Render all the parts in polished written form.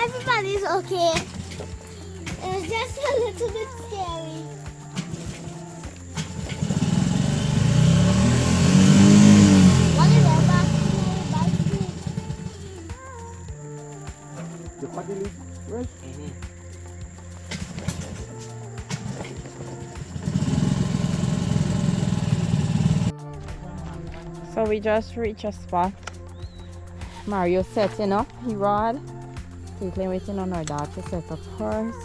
Everybody's okay. It's just a little bit scary. What is that back? The party lead, right? So we just reached a spot. Mario setting up his rod. Quickly waiting on our dad to set up hers.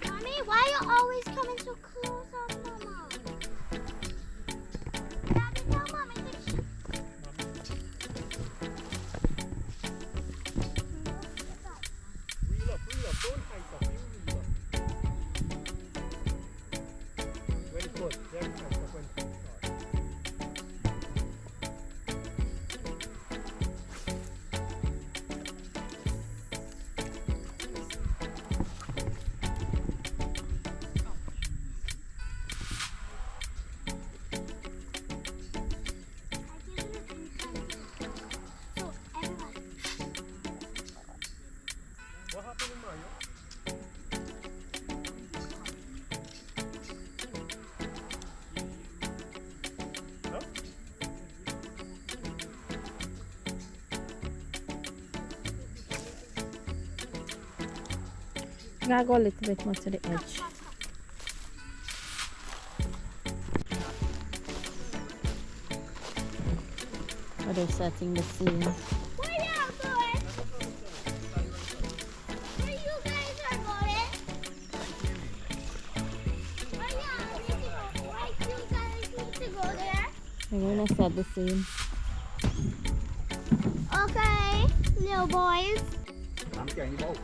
Mommy, why are you always coming so close on Mama? Daddy, no, Mommy. Reel up, don't hide up, reel up. Very good, very nice. What happened in Mario? Huh? I'm gonna go a little bit more to the edge. So they're setting the scene. Where y'all going? Where you guys are going? Where y'all need to go? Why you guys need to go there? We're gonna set the scene. Okay, little boys. I'm getting you both.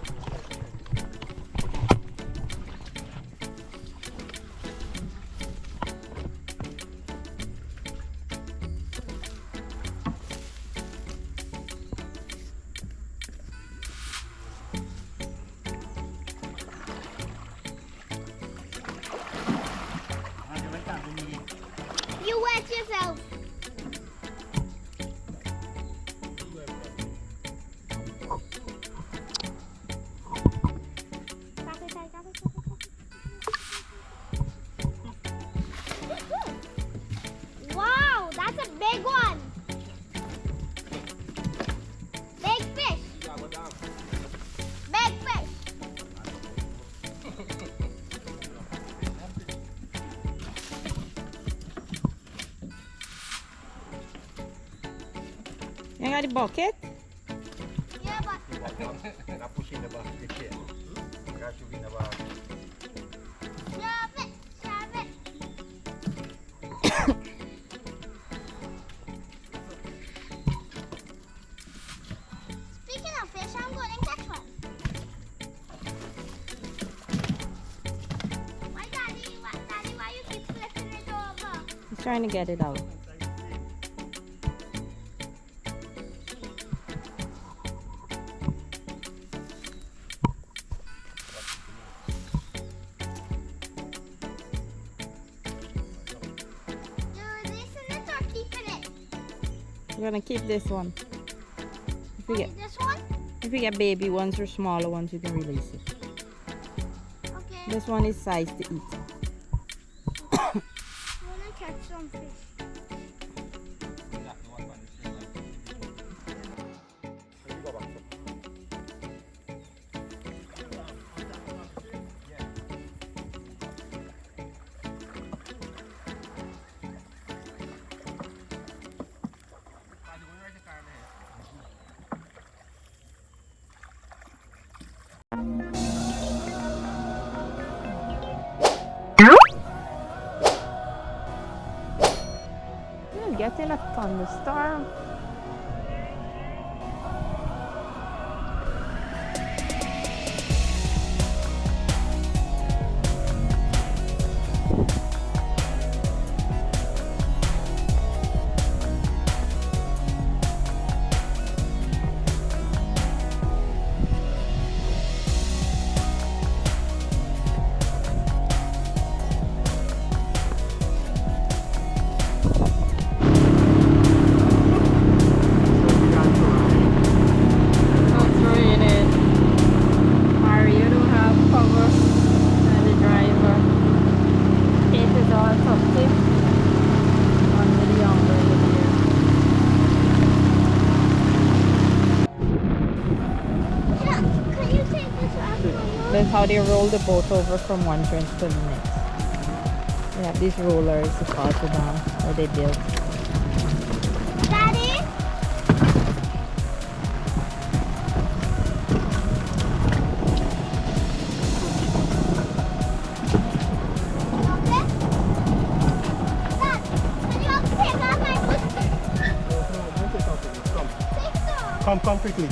You wet yourself. Wow, that's a big one. Big fish. Big fish. You got the bucket? Yeah, but Not pushing the basket here. Got to be in the basket. yeah, fish. Yeah, Speaking of fish, I'm going to catch one. Why, Daddy, why you keep flipping it over? He's trying to get it out. You're releasing it or keeping it? We're gonna keep this one. If we get Only this one? baby ones or smaller ones, we can release it. Okay. This one is sized to eat. I want to catch some fish. We're getting a thunderstorm. It's raining. Mario don't have cover and the driver. Kate is all tucked under the umbrella here. Yeah, can you take this out for you? That's how they roll the boat over from one trench to the next. They have these rollers to pass it down where they built. Daddy? Okay? Dad, can you help take off my boots? Come, Take them. come quickly.